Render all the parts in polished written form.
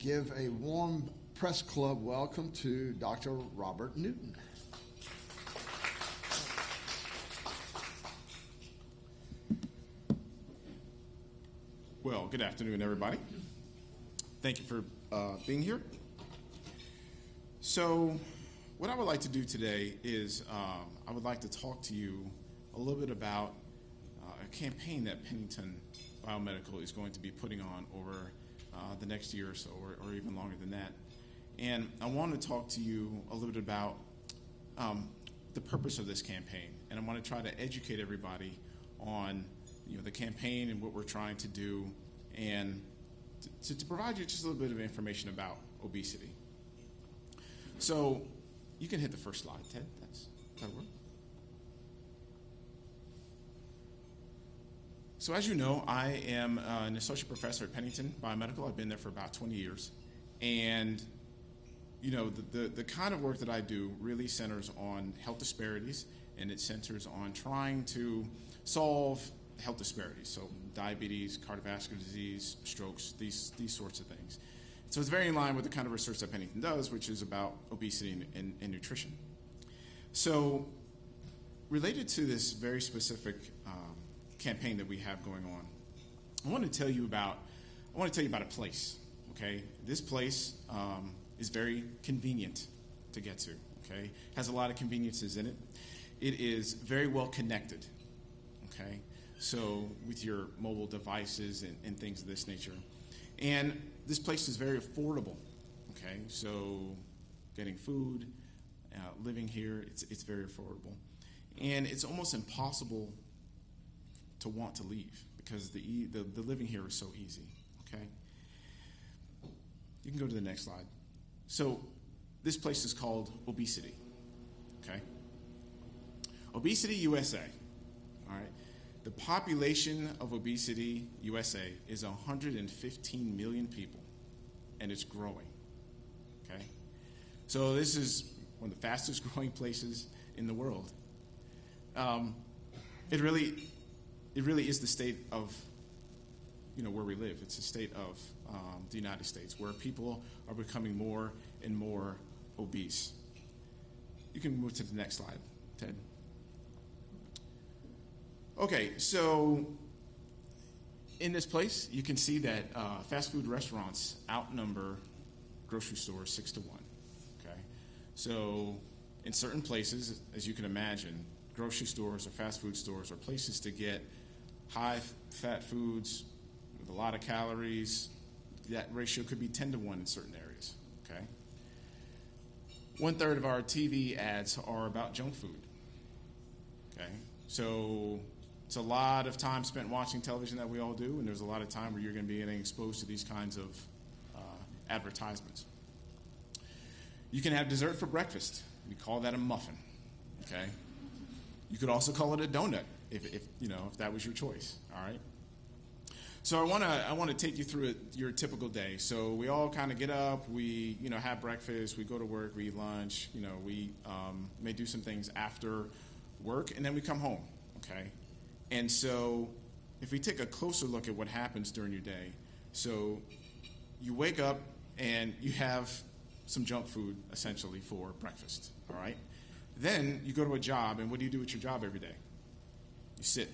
give a warm press club welcome to Dr. Robert Newton. Well, good afternoon, everybody. Thank you for being here. So what I would like to do today is I would like to talk to you a little bit about a campaign that Pennington Biomedical is going to be putting on over the next year or so, or even longer than that. And I want to talk to you a little bit about the purpose of this campaign, and I want to try to educate everybody on the campaign and what we're trying to do, and to provide you just a little bit of information about obesity. So you can hit the first slide, Ted. That'll work. So as you know, I am an associate professor at Pennington Biomedical. I've been there for about 20 years. And the kind of work that I do really centers on health disparities, and it centers on trying to solve health disparities. So diabetes, cardiovascular disease, strokes, these sorts of things. So it's very in line with the kind of research that Pennington does, which is about obesity and nutrition. So related to this very specific campaign that we have going on, I want to tell you about a place. Okay, this place is very convenient to get to. Okay, has a lot of conveniences in it. It is very well connected. Okay, so with your mobile devices and things of this nature, and this place is very affordable. Okay, so getting food, living here, it's very affordable, and it's almost impossible to want to leave because the living here is so easy. Okay, you can go to the next slide. So this place is called Obesity. Okay, Obesity USA. All right, the population of Obesity USA is 115 million people, and it's growing. Okay, so this is one of the fastest growing places in the world. It really is the state of where we live. It's the state of the United States, where people are becoming more and more obese. You can move to the next slide, Ted. Okay, so in this place, you can see that fast food restaurants outnumber grocery stores 6-1. Okay, so in certain places, as you can imagine, grocery stores or fast food stores are places to get high-fat foods with a lot of calories. That ratio could be 10-1 in certain areas. Okay, 1/3 of our TV ads are about junk food. Okay, so it's a lot of time spent watching television that we all do, and there's a lot of time where you're going to be getting exposed to these kinds of advertisements. You can have dessert for breakfast. We call that a muffin. Okay, you could also call it a donut if that was your choice. All right. So I want to take you through your typical day. So we all kind of get up, we have breakfast, we go to work, we eat lunch, we may do some things after work, and then we come home. Okay. And so if we take a closer look at what happens during your day, so you wake up and you have some junk food, essentially, for breakfast, all right? Then you go to a job, and what do you do with your job every day? You sit,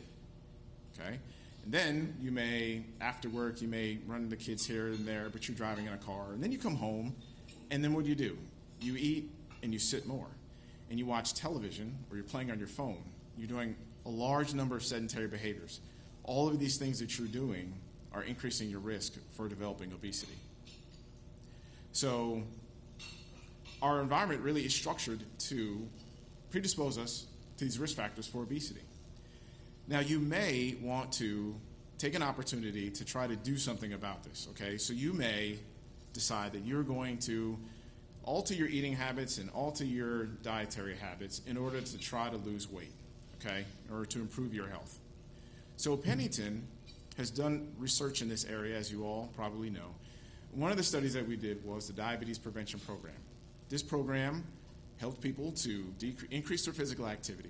okay? And then you may, after work, you may run into kids here and there, but you're driving in a car. And then you come home, and then what do? You eat, and you sit more. And you watch television, or you're playing on your phone. You're doing a large number of sedentary behaviors. All of these things that you're doing are increasing your risk for developing obesity. So our environment really is structured to predispose us to these risk factors for obesity. Now, you may want to take an opportunity to try to do something about this, okay? So you may decide that you're going to alter your eating habits and alter your dietary habits in order to try to lose weight, okay, or to improve your health. So Pennington has done research in this area, as you all probably know. One of the studies that we did was the Diabetes Prevention Program. This program helped people to increase their physical activity,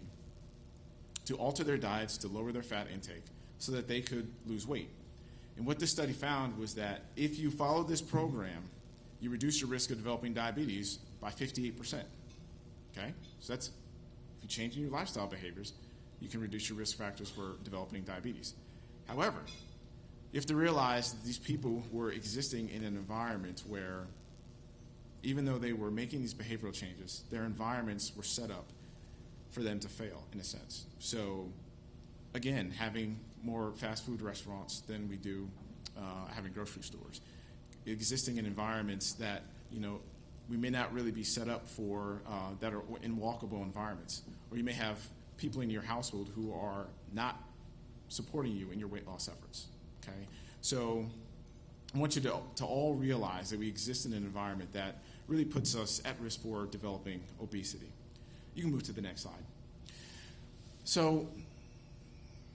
to alter their diets, to lower their fat intake, so that they could lose weight. And what this study found was that if you followed this program you reduce your risk of developing diabetes by 58%. Okay? So that's, if you change your lifestyle behaviors, you can reduce your risk factors for developing diabetes. However, you have to realize that these people were existing in an environment where, even though they were making these behavioral changes, their environments were set up for them to fail, in a sense. So, again, having more fast food restaurants than we do having grocery stores, existing in environments that, we may not really be set up for, that are in walkable environments. Or you may have people in your household who are not supporting you in your weight loss efforts, okay? So I want you to all realize that we exist in an environment that really puts us at risk for developing obesity. You can move to the next slide. So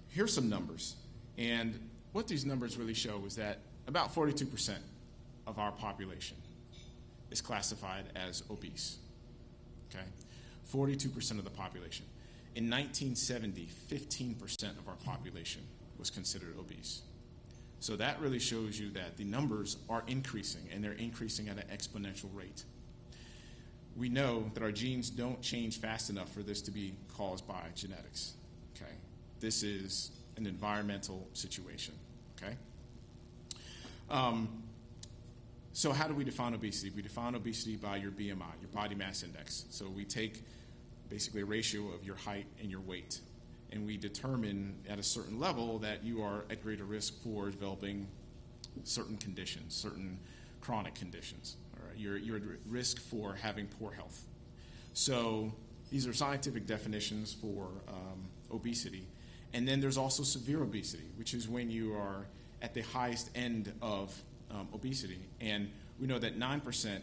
here's some numbers. And what these numbers really show is that about 42% of our population is classified as obese, okay? 42% of the population. In 1970, 15% of our population was considered obese. So that really shows you that the numbers are increasing, and they're increasing at an exponential rate. We know that our genes don't change fast enough for this to be caused by genetics, okay? This is an environmental situation, okay? So how do we define obesity? We define obesity by your BMI, your body mass index. So we take basically a ratio of your height and your weight, and we determine at a certain level that you are at greater risk for developing certain conditions, certain chronic conditions. All right? You're at risk for having poor health. So these are scientific definitions for obesity. And then there's also severe obesity, which is when you are at the highest end of obesity. And we know that 9%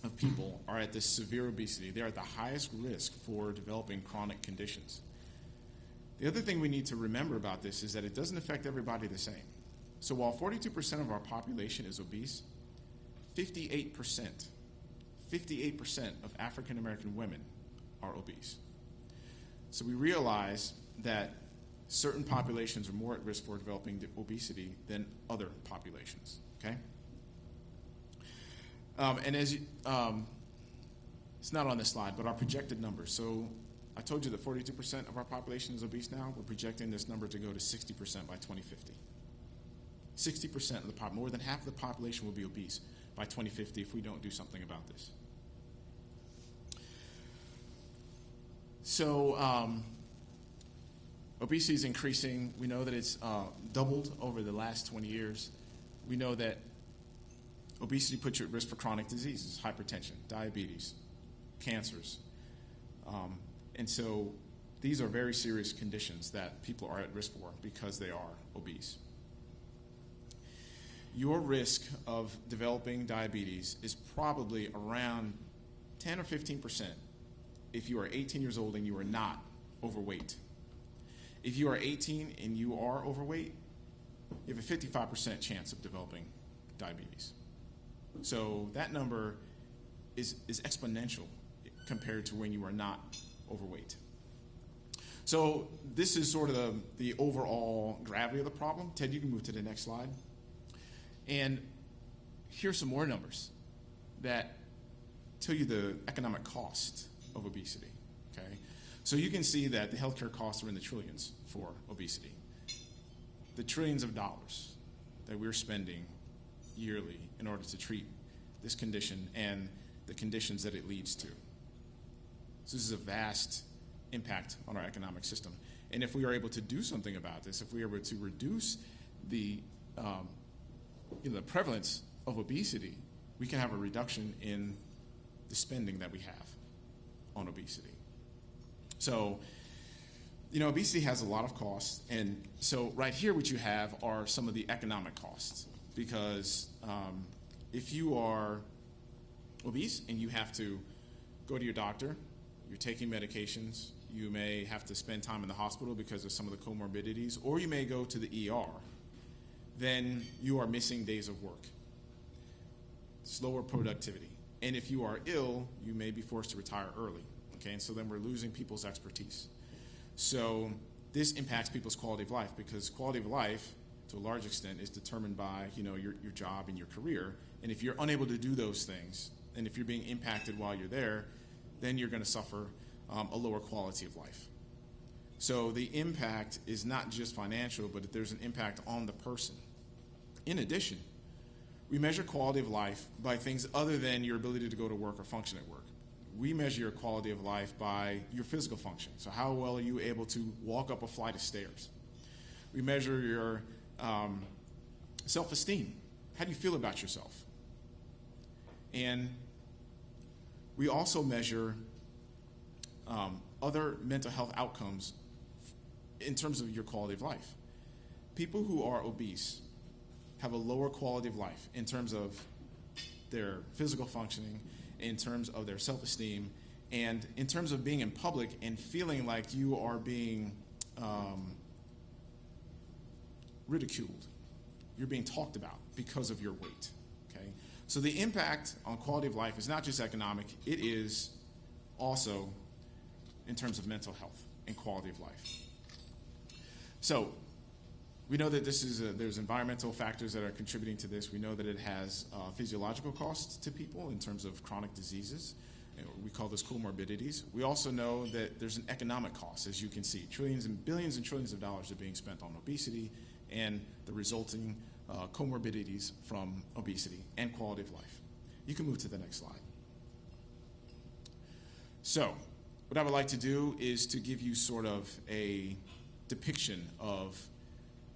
of people are at this severe obesity. They're at the highest risk for developing chronic conditions. The other thing we need to remember about this is that it doesn't affect everybody the same. So while 42% of our population is obese, 58% of African American women are obese. So we realize that certain populations are more at risk for developing obesity than other populations, okay? And as you, it's not on this slide, but our projected numbers. So I told you that 42% of our population is obese now. We're projecting this number to go to 60% by 2050. 60% of the more than half of the population will be obese by 2050 if we don't do something about this. So obesity is increasing. We know that it's doubled over the last 20 years. We know that obesity puts you at risk for chronic diseases, hypertension, diabetes, cancers. And so these are very serious conditions that people are at risk for because they are obese. Your risk of developing diabetes is probably around 10 or 15% if you are 18 years old and you are not overweight. If you are 18 and you are overweight, you have a 55% chance of developing diabetes. So that number is exponential compared to when you are not overweight. So this is sort of the overall gravity of the problem. Ted, you can move to the next slide. And here's some more numbers that tell you the economic cost of obesity, okay? So you can see that the healthcare costs are in the trillions for obesity. The trillions of dollars that we're spending yearly in order to treat this condition and the conditions that it leads to. So this is a vast impact on our economic system. And if we are able to do something about this, if we are able to reduce the the prevalence of obesity, we can have a reduction in the spending that we have on obesity. So, obesity has a lot of costs. And so right here what you have are some of the economic costs. Because if you are obese and you have to go to your doctor, you're taking medications, you may have to spend time in the hospital because of some of the comorbidities, or you may go to the ER, then you are missing days of work, slower productivity. And if you are ill, you may be forced to retire early, okay? And so then we're losing people's expertise. So this impacts people's quality of life because quality of life to a large extent, is determined by, your job and your career. And if you're unable to do those things, and if you're being impacted while you're there, then you're going to suffer a lower quality of life. So the impact is not just financial, but there's an impact on the person. In addition, we measure quality of life by things other than your ability to go to work or function at work. We measure your quality of life by your physical function. So how well are you able to walk up a flight of stairs? We measure your self-esteem. How do you feel about yourself? And we also measure other mental health outcomes in terms of your quality of life. People who are obese have a lower quality of life in terms of their physical functioning, in terms of their self-esteem, and in terms of being in public and feeling like you are being ridiculed. You're being talked about because of your weight. Okay? So the impact on quality of life is not just economic, it is also in terms of mental health and quality of life. So we know that there's environmental factors that are contributing to this. We know that it has physiological costs to people in terms of chronic diseases. We call those comorbidities. We also know that there's an economic cost, as you can see. Trillions and billions and trillions of dollars are being spent on obesity and the resulting comorbidities from obesity and quality of life. You can move to the next slide. So what I would like to do is to give you sort of a depiction of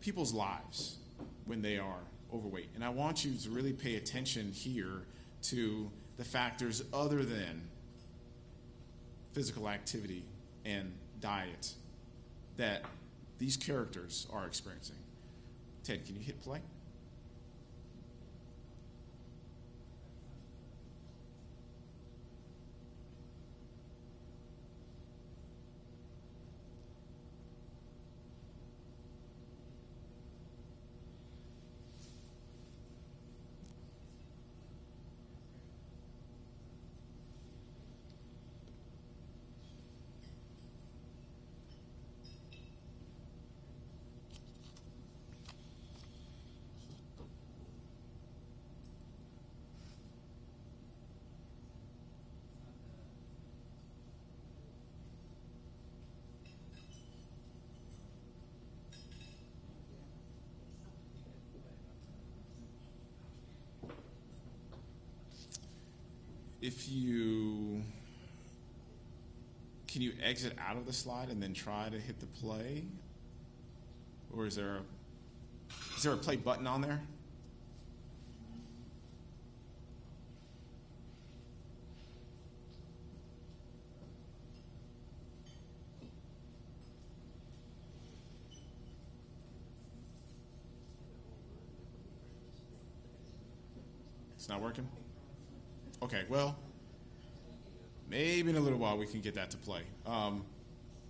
people's lives when they are overweight. And I want you to really pay attention here to the factors other than physical activity and diet that these characters are experiencing. Ted, can you hit play? Can you exit out of the slide and then try to hit the play? Or is there a play button on there? It's not working? Okay, well, maybe in a little while we can get that to play.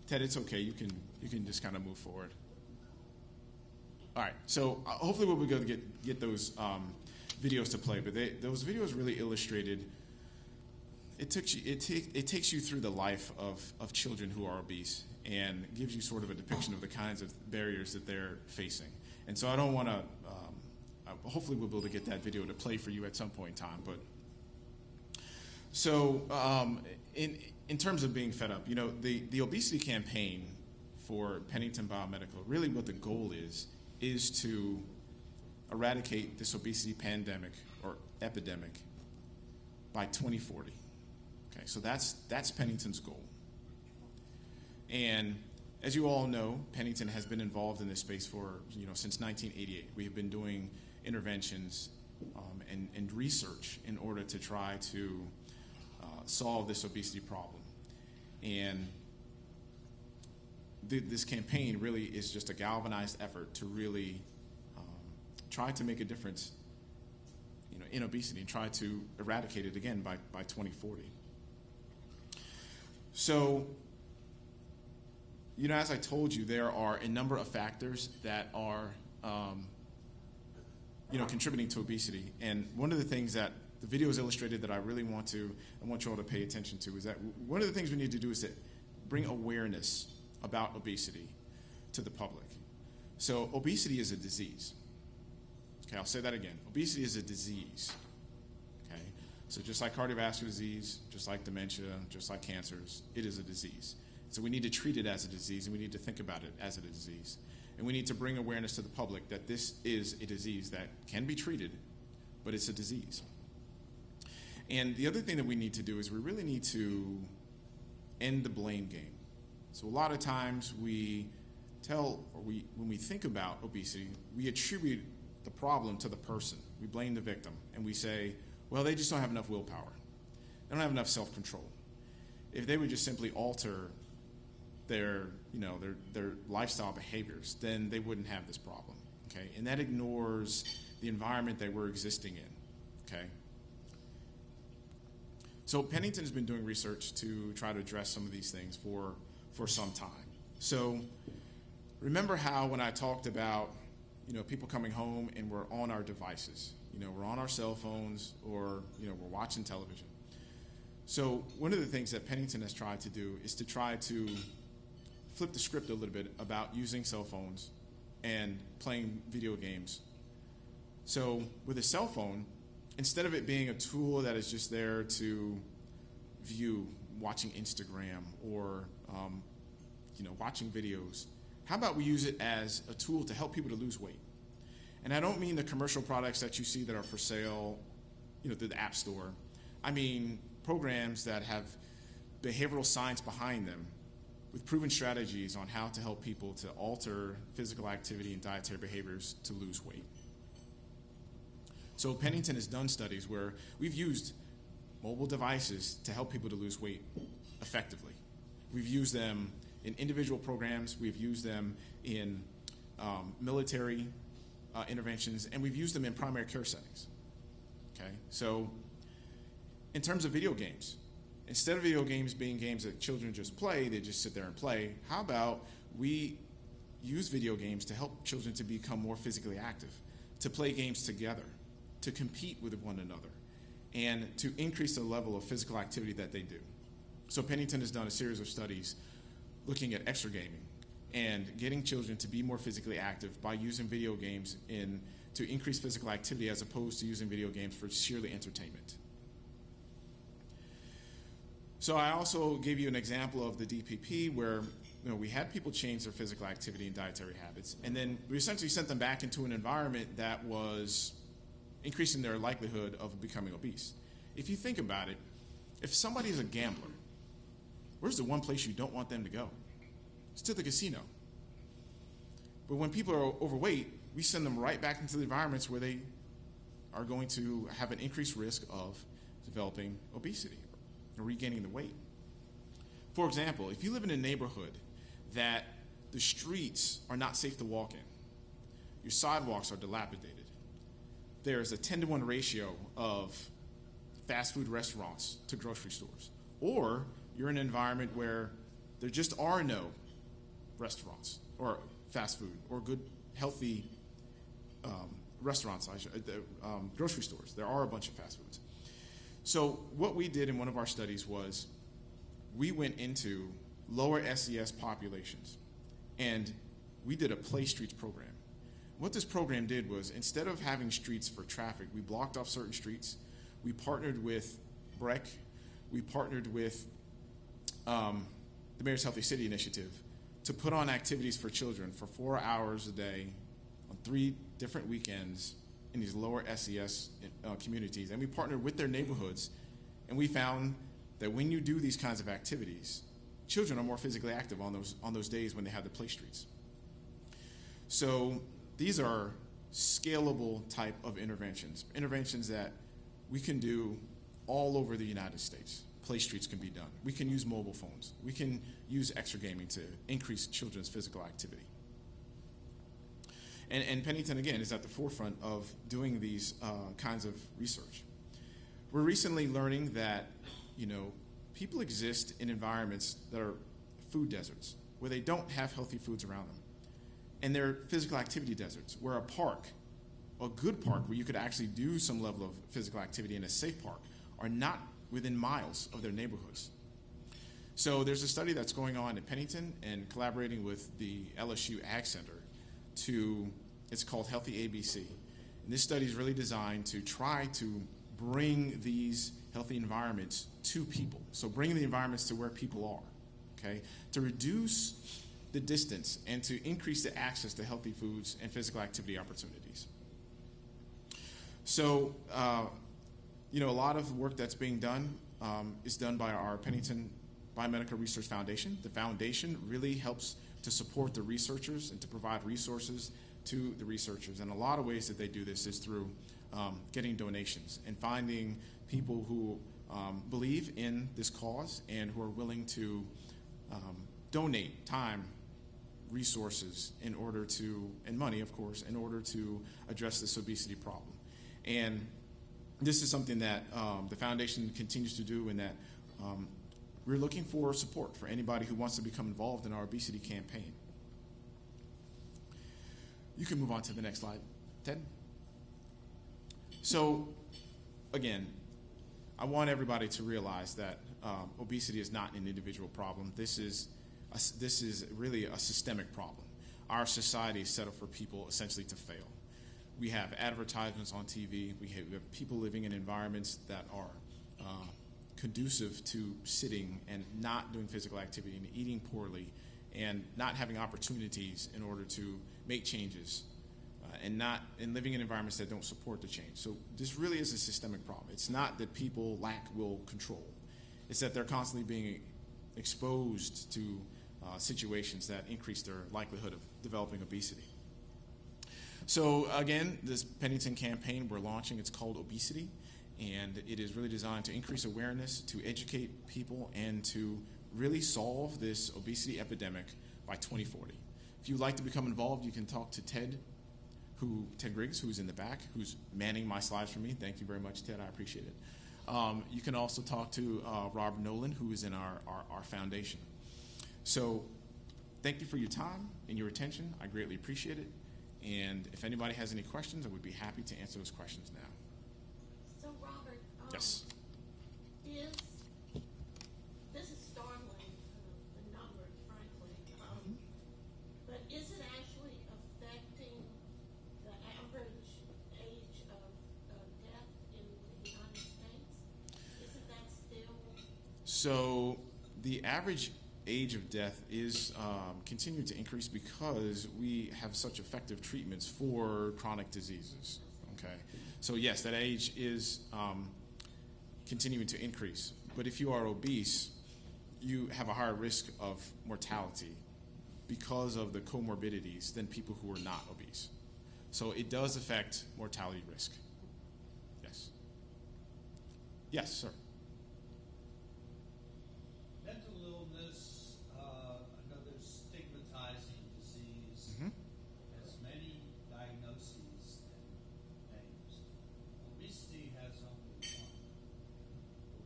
Ted, it's okay. You can just kind of move forward. All right. So hopefully we'll be able to get those videos to play. But those videos really illustrated. It takes you through the life of children who are obese and gives you sort of a depiction of the kinds of barriers that they're facing. And so I don't want to. Hopefully we'll be able to get that video to play for you at some point in time. But so in terms of being fed up, the obesity campaign for Pennington Biomedical, really what the goal is to eradicate this obesity pandemic or epidemic by 2040. Okay, so that's Pennington's goal. And as you all know, Pennington has been involved in this space for since 1988. We have been doing interventions and research in order to try to solve this obesity problem. And this campaign really is just a galvanized effort to really try to make a difference in obesity and try to eradicate it again by 2040. So, as I told you, there are a number of factors that are contributing to obesity. And one of the things that the video has illustrated that I want you all to pay attention to is that one of the things we need to do is to bring awareness about obesity to the public. So obesity is a disease. Okay, I'll say that again. Obesity is a disease. Okay, so just like cardiovascular disease, just like dementia, just like cancers, it is a disease. So we need to treat it as a disease, and we need to think about it as a disease. And we need to bring awareness to the public that this is a disease that can be treated, but it's a disease. And the other thing that we need to do is we really need to end the blame game. So a lot of times when we think about obesity, we attribute the problem to the person. We blame the victim, and we say, well, they just don't have enough willpower. They don't have enough self-control. If they would just simply alter their lifestyle behaviors, then they wouldn't have this problem, okay? And that ignores the environment that we're existing in, okay? So Pennington has been doing research to try to address some of these things for some time. So remember how when I talked about, people coming home and we're on our devices, we're on our cell phones, or, we're watching television. So one of the things that Pennington has tried to do is to try to flip the script a little bit about using cell phones and playing video games. So with a cell phone, instead of it being a tool that is just there to view, watching Instagram or watching videos, how about we use it as a tool to help people to lose weight? And I don't mean the commercial products that you see that are for sale, through the App Store. I mean programs that have behavioral science behind them with proven strategies on how to help people to alter physical activity and dietary behaviors to lose weight. So Pennington has done studies where we've used mobile devices to help people to lose weight effectively. We've used them in individual programs, we've used them in military interventions, and we've used them in primary care settings. Okay, so in terms of video games, instead of video games being games that children just play, they just sit there and play, how about we use video games to help children to become more physically active, to play games together, to compete with one another, and to increase the level of physical activity that they do. So Pennington has done a series of studies looking at extra gaming and getting children to be more physically active by using video games to increase physical activity as opposed to using video games for sheerly entertainment. So I also gave you an example of the DPP where we had people change their physical activity and dietary habits, and then we essentially sent them back into an environment that was increasing their likelihood of becoming obese. If you think about it, if somebody's a gambler, where's the one place you don't want them to go? It's to the casino. But when people are overweight, we send them right back into the environments where they are going to have an increased risk of developing obesity or regaining the weight. For example, if you live in a neighborhood that the streets are not safe to walk in, your sidewalks are dilapidated, there's a 10-to-1 ratio of fast food restaurants to grocery stores, or you're in an environment where there just are no restaurants or fast food or good, healthy restaurants, grocery stores. There are a bunch of fast foods. So what we did in one of our studies was we went into lower SES populations and we did a Play Streets program. What this program did was, instead of having streets for traffic, we blocked off certain streets. We partnered with BREC. We partnered with the Mayor's Healthy City Initiative to put on activities for children for 4 hours a day on 3 different weekends in these lower SES communities. And we partnered with their neighborhoods, and we found that when you do these kinds of activities, children are more physically active on those days when they have the play streets. So these are scalable type of interventions that we can do all over the United States. Play streets can be done. We can use mobile phones. We can use extra gaming to increase children's physical activity. And Pennington, again, is at the forefront of doing these kinds of research. We're recently learning that, people exist in environments that are food deserts, where they don't have healthy foods around them. And they're physical activity deserts, where a park, a good park where you could actually do some level of physical activity in a safe park, are not within miles of their neighborhoods. So there's a study that's going on in Pennington and collaborating with the LSU Ag Center it's called Healthy ABC. And this study is really designed to try to bring these healthy environments to people. So bring the environments to where people are, okay? To reduce the distance and to increase the access to healthy foods and physical activity opportunities. So, a lot of work that's being done is done by our Pennington Biomedical Research Foundation. The foundation really helps to support the researchers and to provide resources to the researchers. And a lot of ways that they do this is through getting donations and finding people who believe in this cause and who are willing to donate time, resources and money, of course, in order to address this obesity problem. And this is something that the foundation continues to do, and that we're looking for support for anybody who wants to become involved in our obesity campaign. You can move on to the next slide, Ted. So, again, I want everybody to realize that obesity is not an individual problem. This is really a systemic problem. Our society is set up for people essentially to fail. We have advertisements on TV. We have people living in environments that are conducive to sitting and not doing physical activity and eating poorly and not having opportunities in order to make changes and living in environments that don't support the change. So this really is a systemic problem. It's not that people lack will control. It's that they're constantly being exposed to situations that increase their likelihood of developing obesity. So again, this Pennington campaign we're launching, it's called Obesity, and it is really designed to increase awareness, to educate people, and to really solve this obesity epidemic by 2040. If you'd like to become involved, you can talk to Ted Griggs, who's in the back, who's manning my slides for me. Thank you very much, Ted. I appreciate it. You can also talk to Rob Nolan, who is in our foundation. So thank you for your time and your attention. I greatly appreciate it. And if anybody has any questions, I would be happy to answer those questions now. So, Robert, Yes. This is startling, the numbers, frankly, but is it actually affecting the average age of death in the United States? Isn't that still? So the average age of death is continuing to increase because we have such effective treatments for chronic diseases. Okay, so yes, that age is continuing to increase. But if you are obese, you have a higher risk of mortality because of the comorbidities than people who are not obese. So it does affect mortality risk. Yes. Yes, sir. Mental illness, another stigmatizing disease, Mhm. has many diagnoses and names. Obesity has only one.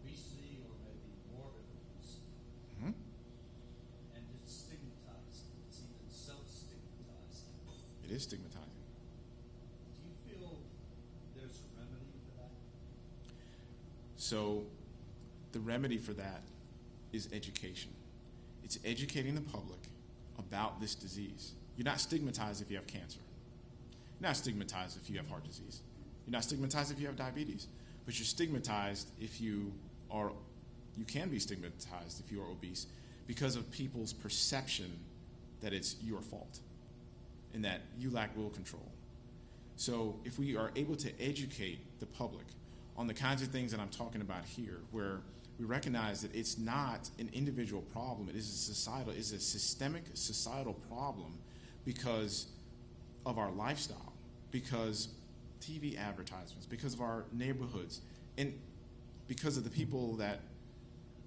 Obesity, or maybe morbid obesity. Mhm. And it's stigmatized. It's even self-stigmatized. It is stigmatizing. Do you feel there's a remedy for that? So the remedy for that is education. It's educating the public about this disease. You're not stigmatized if you have cancer. You're not stigmatized if you have heart disease. You're not stigmatized if you have diabetes. But you're stigmatized if you can be stigmatized if you are obese because of people's perception that it's your fault and that you lack will control. So if we are able to educate the public on the kinds of things that I'm talking about here, where we recognize that it's not an individual problem, it is a systemic societal problem because of our lifestyle, because TV advertisements, because of our neighborhoods, and because of the people that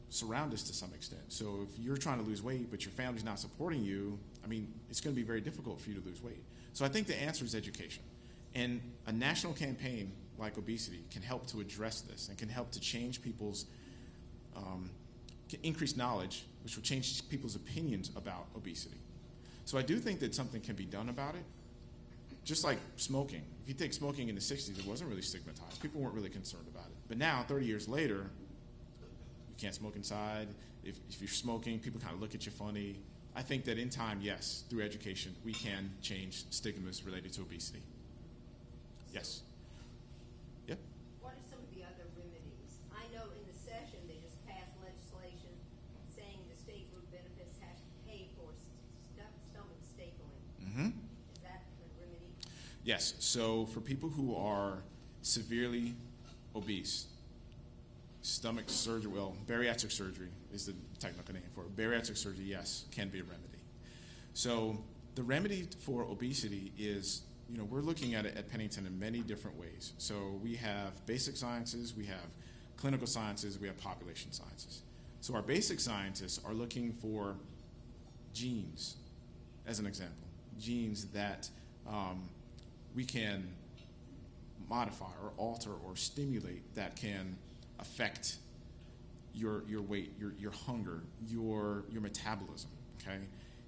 surround us to some extent. So if you're trying to lose weight but your family's not supporting you, I mean, it's going to be very difficult for you to lose weight. So I think the answer is education. And a national campaign like obesity can help to address this and can help to change people's, can increase knowledge, which will change people's opinions about obesity. So I do think that something can be done about it. Just like smoking. If you take smoking in the 60s, it wasn't really stigmatized. People weren't really concerned about it. But now, 30 years later, you can't smoke inside. If you're smoking, people kind of look at you funny. I think that in time, yes, through education, we can change stigmas related to obesity. Yes. Yep. What are some of the other remedies? I know in the session they just passed legislation saying the state group benefits have to pay for stomach stapling. Mm-hmm. Is that a remedy? Yes. So for people who are severely obese, stomach surgery, well, bariatric surgery is the technical name for it. Bariatric surgery, yes, can be a remedy. So the remedy for obesity is, we're looking at it at Pennington in many different ways. So we have basic sciences, we have clinical sciences, we have population sciences. So our basic scientists are looking for genes, as an example, genes that we can modify or alter or stimulate that can affect your weight, your hunger, your metabolism, okay?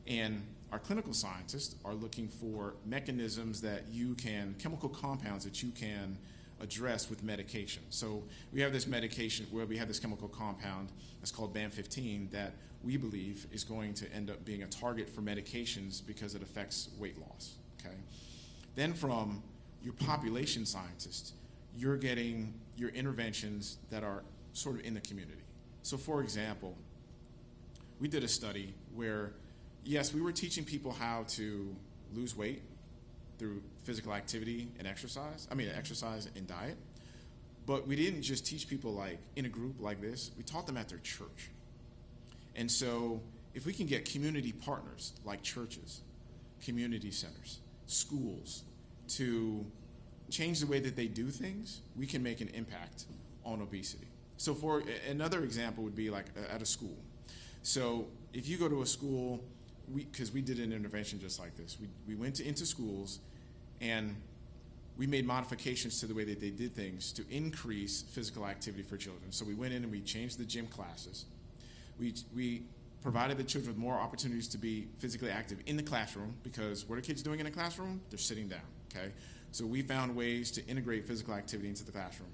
And our clinical scientists are looking for mechanisms chemical compounds that you can address with medication. So we have this medication where we have this chemical compound that's called BAM15 that we believe is going to end up being a target for medications because it affects weight loss, okay? Then from your population scientist, you're getting your interventions that are sort of in the community. So for example, we did a study where, yes, we were teaching people how to lose weight through physical activity and exercise and diet, but we didn't just teach people like in a group like this, we taught them at their church. And so if we can get community partners like churches, community centers, schools, to change the way that they do things, we can make an impact on obesity. So for another example would be like at a school. So if you go to a school, because we did an intervention just like this, we went into schools and we made modifications to the way that they did things to increase physical activity for children. So we went in and we changed the gym classes. We provided the children with more opportunities to be physically active in the classroom, because what are kids doing in the classroom? They're sitting down, okay? So we found ways to integrate physical activity into the classroom.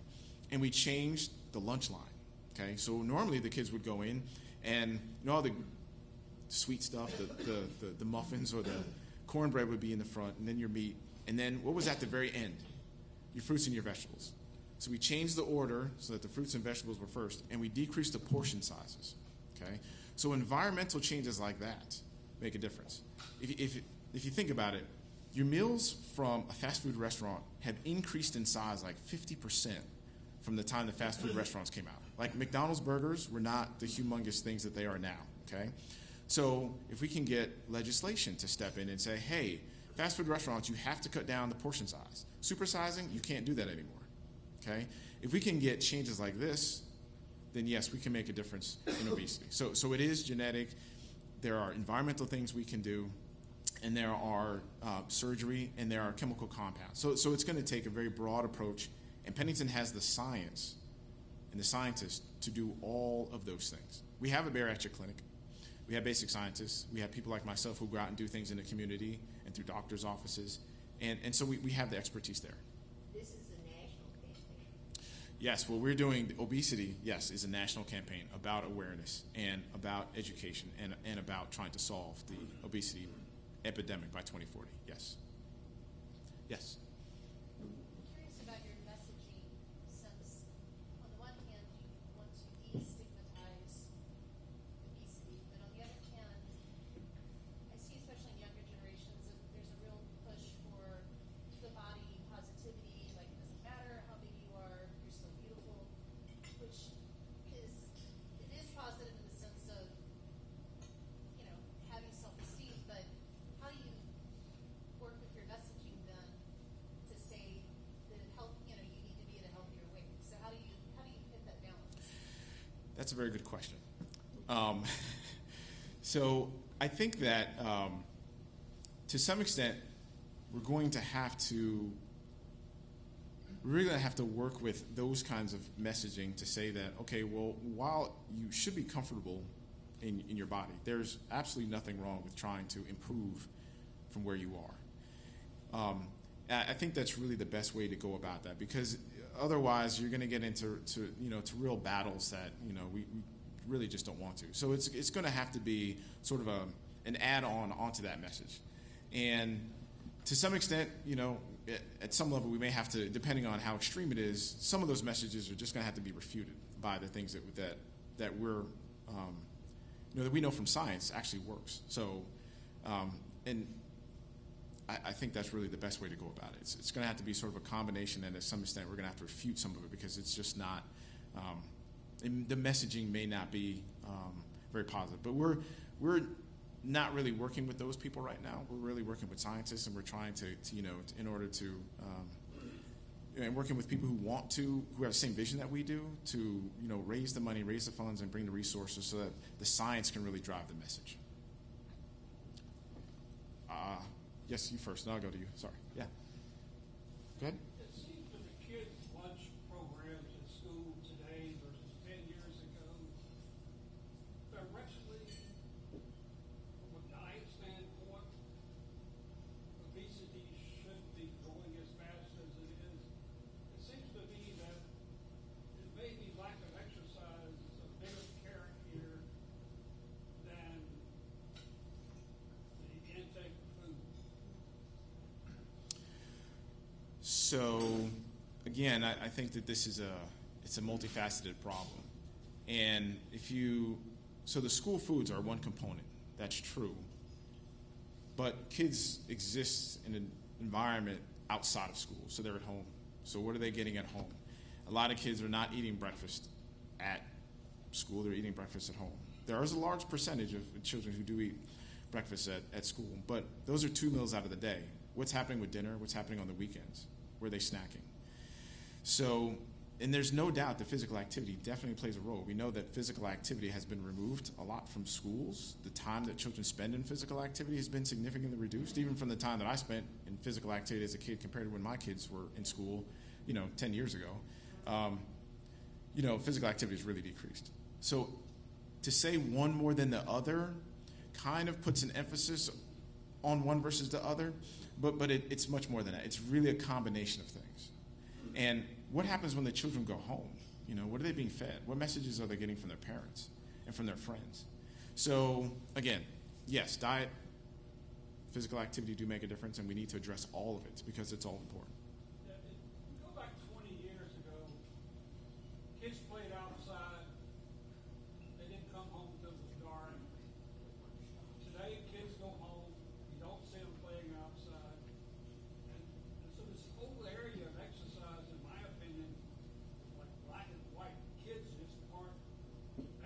And we changed the lunch line, okay? So normally the kids would go in and all the sweet stuff, the muffins or the cornbread would be in the front, and then your meat. And then what was at the very end? Your fruits and your vegetables. So we changed the order so that the fruits and vegetables were first, and we decreased the portion sizes, okay? So environmental changes like that make a difference. If you think about it, your meals from a fast food restaurant have increased in size like 50% from the time the fast food restaurants came out. Like McDonald's burgers were not the humongous things that they are now, okay? So if we can get legislation to step in and say, hey, fast food restaurants, you have to cut down the portion size. Supersizing, you can't do that anymore, okay? If we can get changes like this, then yes, we can make a difference in obesity. So it is genetic. There are environmental things we can do, and there are surgery, and there are chemical compounds. So it's going to take a very broad approach, and Pennington has the science and the scientists to do all of those things. We have a bariatric clinic. We have basic scientists. We have people like myself who go out and do things in the community and through doctors' offices, and so we have the expertise there. This is a national campaign. Yes, what we're doing, obesity, yes, is a national campaign about awareness and about education and about trying to solve the obesity epidemic by 2040, yes. Yes? I'm curious about your messaging, since on the one hand you want to destigmatize obesity, but on the other hand, I see especially in younger generations that there's a real push for the body positivity, like it doesn't matter how big you are, you're still beautiful, which is positive in the sense of, having self-esteem, but how do you work with your messaging then to say that you need to be at a healthier weight? So how do you hit that balance? That's a very good question. So I think that to some extent we're really going to have to work with those kinds of messaging to say that, okay, well, while you should be comfortable in your body, there's absolutely nothing wrong with trying to improve from where you are. I think that's really the best way to go about that, because otherwise you're going to get into to real battles that we really just don't want to. So it's going to have to be sort of an add-on onto that message. And to some extent, at some level we may have to, depending on how extreme it is, some of those messages are just going to have to be refuted by the things that we're, that we know from science actually works. So, and I think that's really the best way to go about it. It's going to have to be sort of a combination, and to some extent we're going to have to refute some of it because it's just not, the messaging may not be very positive. But we're not really working with those people right now. We're really working with scientists, and we're trying to in order to, and working with people who have the same vision that we do to, raise the money, raise the funds, and bring the resources so that the science can really drive the message. Yes, you first, and I'll go to you. Sorry. Yeah. Go ahead. It seems that the kids' lunch programs at school today versus 10 years ago, directly, from a diet standpoint, obesity shouldn't be growing as fast as it is. It seems to me that it may be lack of exercise is a bigger carrot here than the intake of food. So, again, I think that this is it's a multifaceted problem. And so the school foods are one component, that's true. But kids exist in an environment outside of school, so they're at home. So what are they getting at home? A lot of kids are not eating breakfast at school, they're eating breakfast at home. There is a large percentage of children who do eat breakfast at school, but those are 2 meals out of the day. What's happening with dinner? What's happening on the weekends? Where are they snacking? So, and there's no doubt that physical activity definitely plays a role. We know that physical activity has been removed a lot from schools. The time that children spend in physical activity has been significantly reduced, even from the time that I spent in physical activity as a kid compared to when my kids were in school, 10 years ago. Physical activity has really decreased. So to say one more than the other kind of puts an emphasis on one versus the other, but it's much more than that. It's really a combination of things. And what happens when the children go home? What are they being fed? What messages are they getting from their parents and from their friends? So again, yes, diet, physical activity do make a difference, and we need to address all of it because it's all important. Yeah, go back 20 years ago, kids played outside. They didn't come home until it was dark. Today, kids go home. You don't see them playing outside. And so this whole area of exercise, in my opinion, like black and white, kids just aren't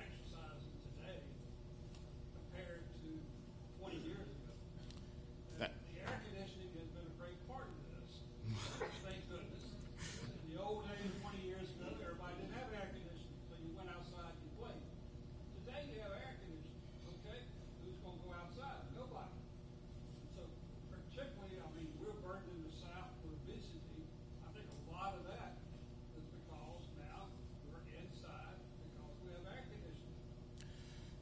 exercising today compared to 20 years ago. And the air conditioning has been a great part of this. Thank goodness. In the old days, 20 years ago, everybody didn't have air conditioning, so you went outside and played. Today, you have air conditioning. Okay, who's going to go outside? Nobody. So particularly, we're burdened in the South with obesity. I think a lot of that is because now we're inside because we have air conditioning.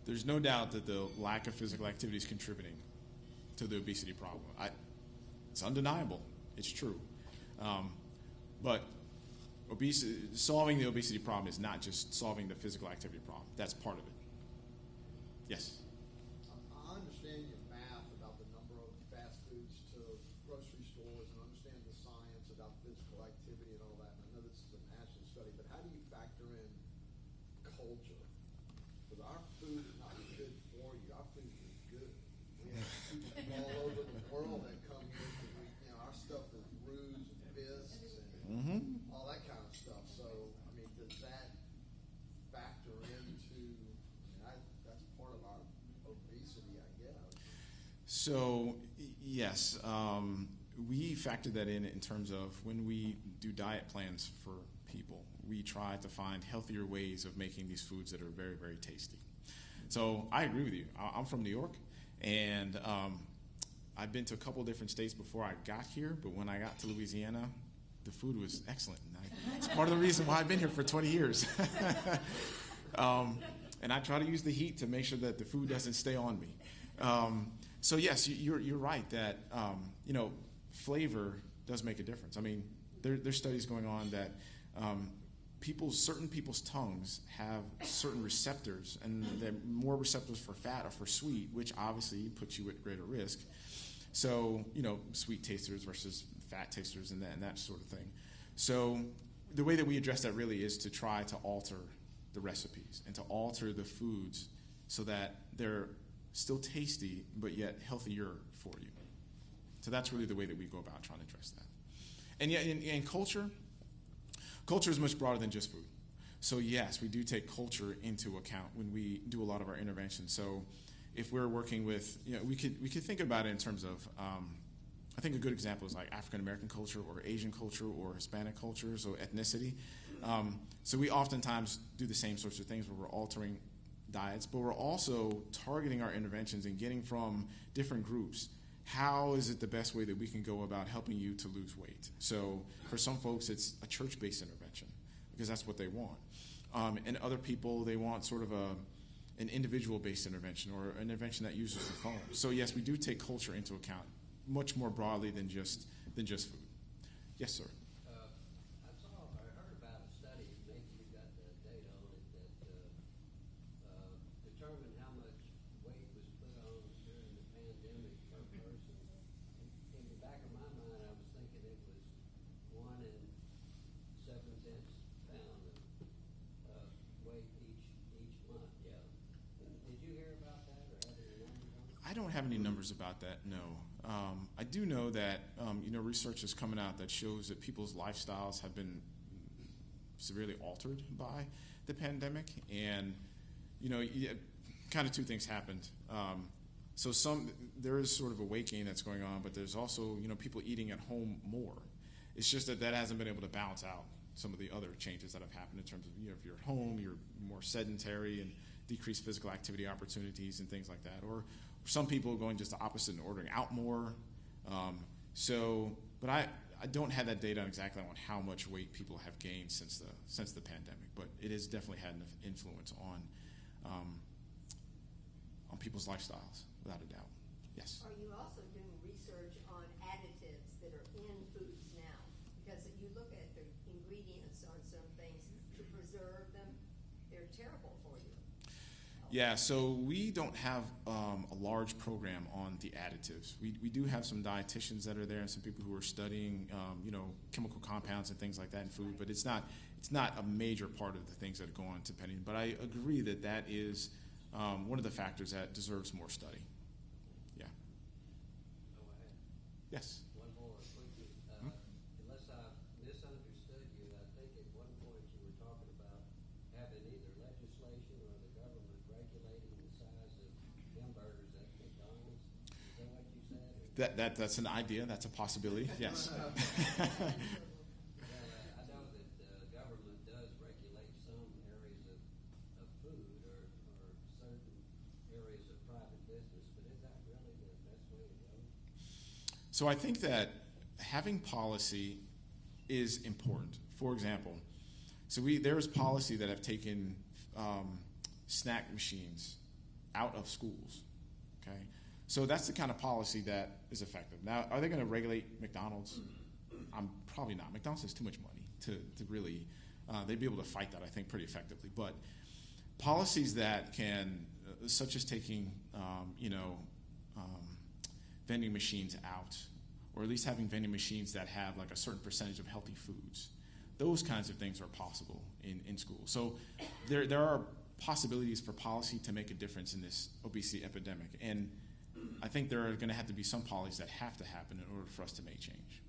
There's no doubt that the lack of physical activity is contributing to the obesity problem. It's undeniable. It's true. But solving the obesity problem is not just solving the physical activity problem. That's part of it. Yes? I understand your math about the number of fast foods to grocery stores and understand the science about physical activity and all that. And I know this is a national study, but how do you factor in culture? Because our food is not good for you. Our food is good. We have people from all over the world that come here to our stuff is Rouge and bisques and all that kind of stuff. So, does that factor into, that's part of our obesity, I guess. So, yes, we factor that in terms of when we do diet plans for people. We try to find healthier ways of making these foods that are very, very tasty. So I agree with you. I'm from New York, and I've been to a couple different states before I got here, but when I got to Louisiana, the food was excellent. It's part of the reason why I've been here for 20 years. And I try to use the heat to make sure that the food doesn't stay on me. So yes, you're right that flavor does make a difference. There's studies going on that certain people's tongues have certain receptors, and they're more receptors for fat or for sweet, which obviously puts you at greater risk. So, sweet tasters versus fat tasters and that sort of thing. So the way that we address that really is to try to alter the recipes and to alter the foods so that they're still tasty but yet healthier for you. So that's really the way that we go about trying to address that. And yet in culture is much broader than just food. So yes, we do take culture into account when we do a lot of our interventions. So if we're working with, we could think about it in terms of, I think a good example is like African American culture or Asian culture or Hispanic culture, so ethnicity. So we oftentimes do the same sorts of things where we're altering diets, but we're also targeting our interventions and getting from different groups. How is it the best way that we can go about helping you to lose weight? So for some folks, it's a church-based intervention because that's what they want. And other people, they want sort of an individual-based intervention or an intervention that uses the phone. So yes, we do take culture into account much more broadly than just food. Yes, sir. I heard about a study, maybe you got the data on it, that determined how much weight was put on during the pandemic per person. In the back of my mind, I was thinking it was 1 and 7 tenths pound of weight each month. Yeah. Did you hear about that or have any numbers on it? I don't have any numbers about that, no. I do know that research is coming out that shows that people's lifestyles have been severely altered by the pandemic, and kind of two things happened. So there is sort of a weight gain that's going on, but there's also people eating at home more. It's just that hasn't been able to balance out some of the other changes that have happened in terms of if you're at home, you're more sedentary and decreased physical activity opportunities and things like that, or some people going just the opposite and ordering out more. But I don't have that data exactly on how much weight people have gained since the pandemic, but it has definitely had an influence on people's lifestyles, without a doubt. Yes. Are you also doing research on additives that are in foods now? Because if you look at the ingredients on some things to preserve them, they're terrible for you. Yeah, so we don't have a large program on the additives. We do have some dietitians that are there and some people who are studying, chemical compounds and things like that in food, but it's not a major part of the things that go on to Pennington. But I agree that is one of the factors that deserves more study. Yeah. Yes. One more quickly. Unless I misunderstood you, I think at one point you were talking about having either legislation or the government regulating the size of hamburgers at McDonald's. Is that what you said? That's an idea. That's a possibility. Yes. I know that the government does regulate some areas of food or certain areas of private business, but is that really the best way to go? So I think that having policy is important. For example, there is policy that have taken snack machines out of schools. Okay, so that's the kind of policy that is effective. Now, are they going to regulate McDonald's? Probably not. McDonald's has too much money to really. They'd be able to fight that, I think, pretty effectively. But policies that can, such as taking, vending machines out, or at least having vending machines that have like a certain percentage of healthy foods. Those kinds of things are possible in schools. So there are possibilities for policy to make a difference in this obesity epidemic. And I think there are going to have to be some policies that have to happen in order for us to make change.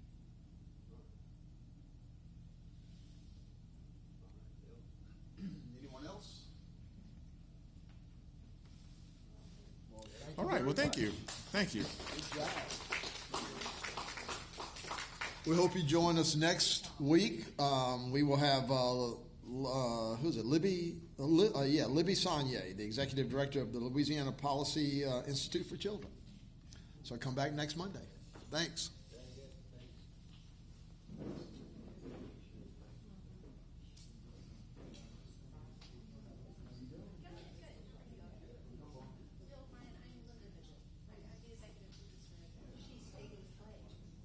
Anyone else? All right. Well, thank you. Thank you. Good job. We hope you join us next week. We will have who's it? Libby Saunier, the executive director of the Louisiana Policy Institute for Children. So come back next Monday. Thanks.